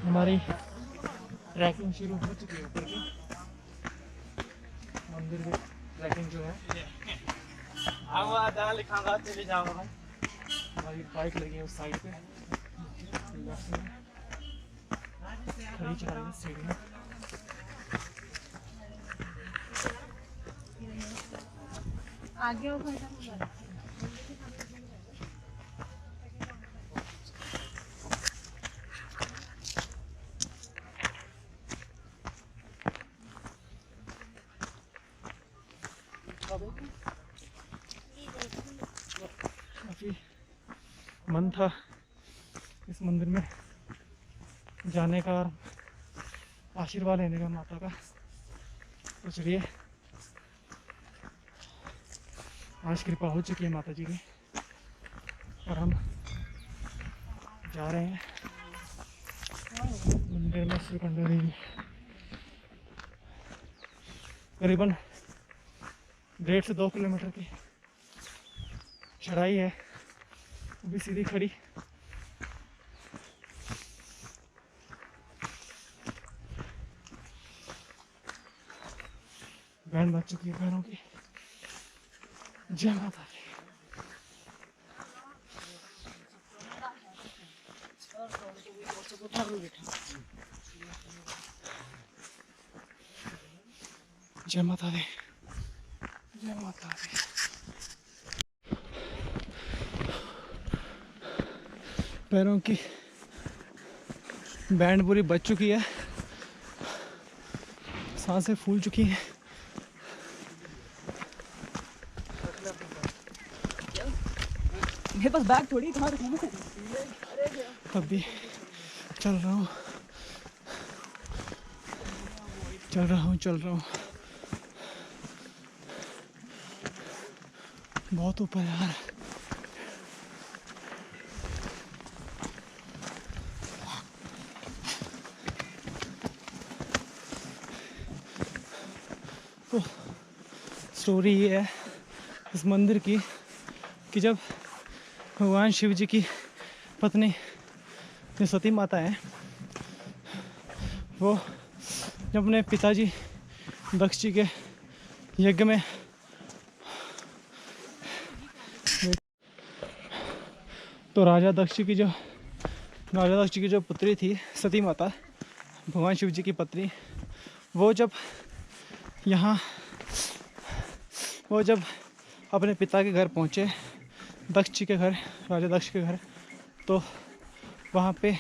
हमारी ट्रैकिंग शुरू हो चुकी है ऊपर की। मंदिर की ट्रैकिंग जो है लिखाऊंगा चले जाऊंगा भाई। हमारी बाइक लगी है उस साइड पे, खड़ी चढ़ रही है सीढ़ियाँ। आगे काफ़ी मन था इस मंदिर में जाने का और आशीर्वाद लेने का माता का। तो चलिए आज कृपा हो चुकी है माता जी की और हम जा रहे हैं मंदिर में सुरकंडा देवी। करीबन 1.5 से 2 किलोमीटर की चढ़ाई है, वो भी सीधी खड़ी। बैंड बज चुकी है पैरों की। जय माता दी। जय माता दी, जय माता दी। पैरों की बैंड पूरी बज चुकी है, सांसें फूल चुकी हैं। मेरे पास बैग थोड़ी कहाँ रखूँ मैं? तब भी चल रहा हूँ, चल रहा हूँ, चल रहा हूँ। बहुत ऊपर यार। तो स्टोरी ये है इस मंदिर की कि जब भगवान शिव जी की पत्नी जो सती माता है, वो जब अपने पिताजी दक्ष जी के यज्ञ में तो राजा दक्ष जी की जो पुत्री थी सती माता, भगवान शिव जी की पत्नी, वो जब अपने पिता के घर पहुँचे, दक्ष जी के घर, राजा दक्ष के घर, तो वहाँ पे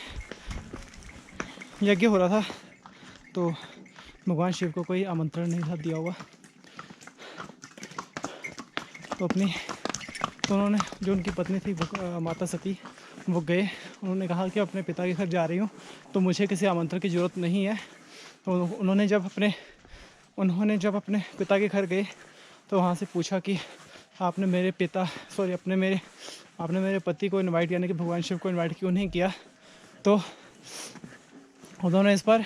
यज्ञ हो रहा था। तो भगवान शिव को कोई आमंत्रण नहीं था दिया हुआ। तो उन्होंने, जो उनकी पत्नी थी माता सती, वो गए। उन्होंने कहा कि अपने पिता के घर जा रही हूँ तो मुझे किसी आमंत्रण की ज़रूरत नहीं है। तो उन्होंने जब अपने पिता के घर गए तो वहाँ से पूछा कि आपने मेरे पति को इनवाइट, यानी कि भगवान शिव को इनवाइट क्यों नहीं किया। तो उन्होंने इस पर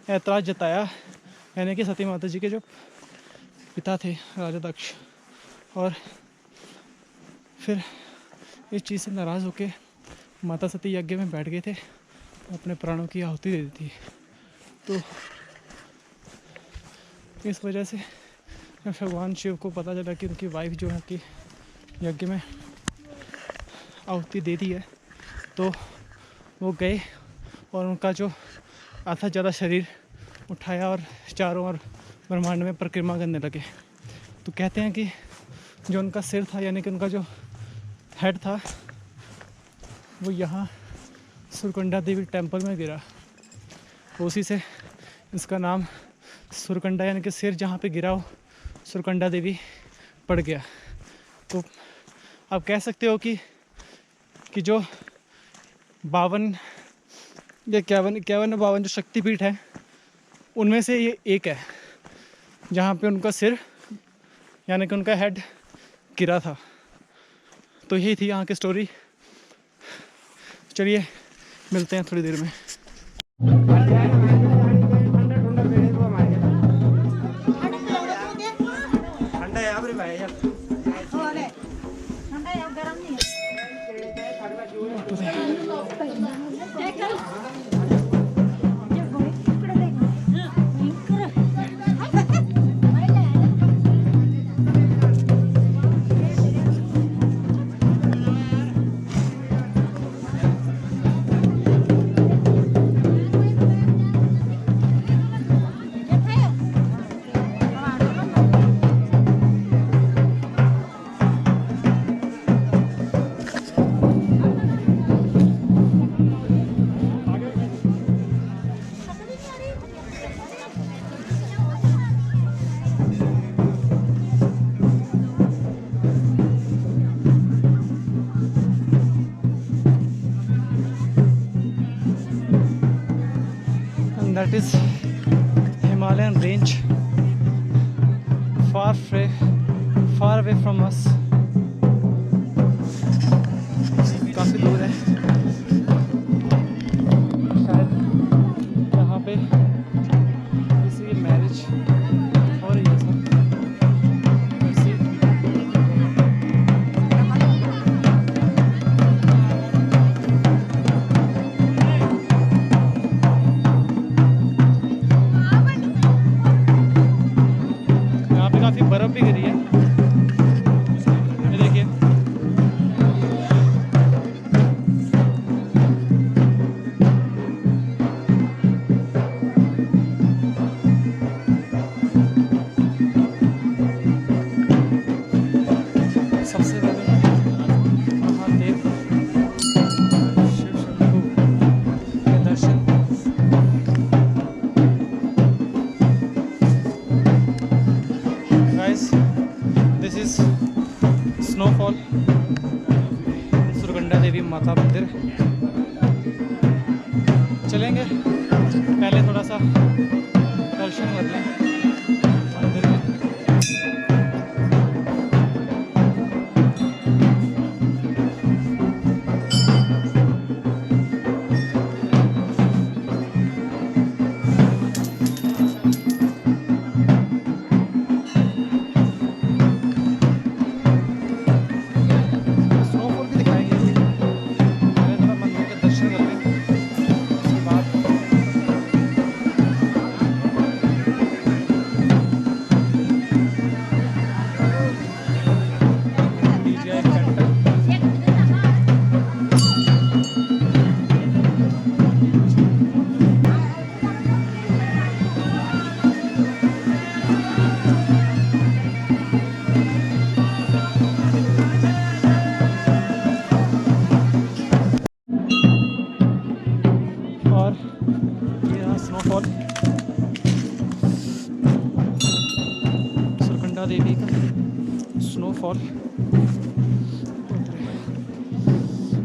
ऐतराज़ जताया, यानी कि सती माता जी के जो पिता थे राजा दक्ष, और फिर इस चीज़ से नाराज़ होकर माता सती यज्ञ में बैठ गए थे, अपने प्राणों की आहुति दे दी थी। तो इस वजह से जब भगवान शिव को पता चला कि उनकी वाइफ जो है कि यज्ञ में आहुति दे दी है, तो वो गए और उनका जो आधा ज़्यादा शरीर उठाया और चारों ओर ब्रह्मांड में परिक्रमा करने लगे। तो कहते हैं कि जो उनका सिर था, यानी कि उनका जो हेड था, वो यहाँ सुरकंडा देवी टेम्पल में गिरा। उसी से इसका नाम सुरकंडा, यानी कि सिर जहाँ पे गिरा हो सुरकंडा देवी पड़ गया। तो आप कह सकते हो कि जो 52 या 51 जो शक्तिपीठ है उनमें से ये एक है जहाँ पे उनका सिर, यानी कि उनका हेड गिरा था। तो यही थी यहाँ की स्टोरी। चलिए मिलते हैं थोड़ी देर में। that is Himalayan range, far away from us. काफ़ी दूर है, शायद यहाँ पे किसी की मैरिज हो रही है सब। यहाँ पे काफ़ी बर्फ़ भी गिरी है, ये देखिए। सबसे पहले महादेव शिव शंभू के दर्शन। Guys, this is snowfall, Surkanda Devi Mata Mandir. चलेंगे, पहले थोड़ा सा दर्शन कर लें मंदिर में। स्नोफॉल भी दिखाएंगे अभी, पहले थोड़ा मंदिर के दर्शन कर लें, उसके बाद DJI Phantom। और ये रहा स्नोफॉल, सुरकंडा देवी का स्नोफॉल।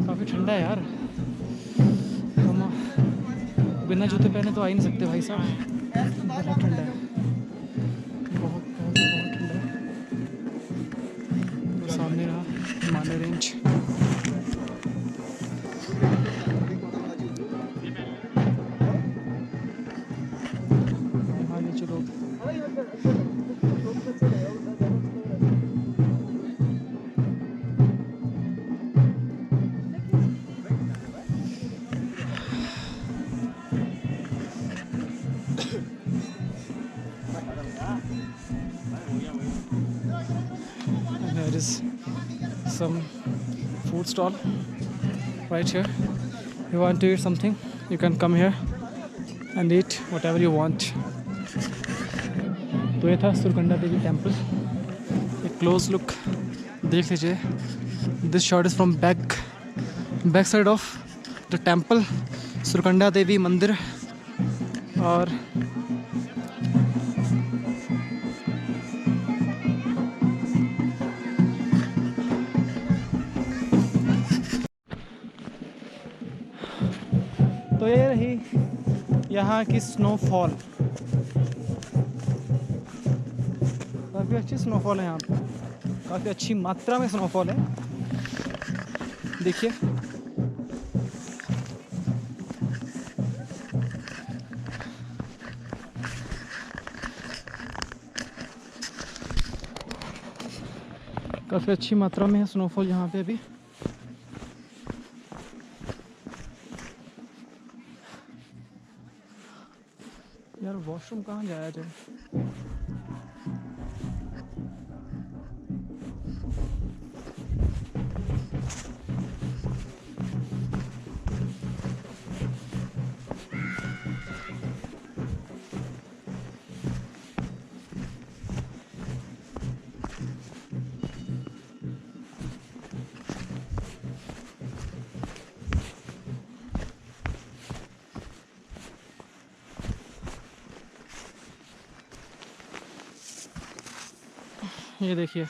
काफ़ी ठंडा है यार, हम बिना जूते पहने तो आ ही नहीं सकते भाई साहब, बहुत ठंडा है, बहुत बहुत बहुत ठंडा है। तो सामने रहा हिमालय रेंज। हाँ, ये चलो there is some food stall right here. You want to eat something, you can come here and eat whatever you want. तो ये था सुरकंडा देवी टेम्पल, एक क्लोज लुक देख लीजिए। This shot is from back side of the temple, Surkanda Devi Mandir. और तो ये रही यहाँ की स्नोफॉल, काफ़ी अच्छी स्नोफॉल है यहाँ पे, काफ़ी अच्छी मात्रा में स्नोफॉल है, देखिए। काफ़ी अच्छी मात्रा में है स्नोफॉल यहाँ पे अभी। यार वॉशरूम कहाँ जाया जाए? ये देखिए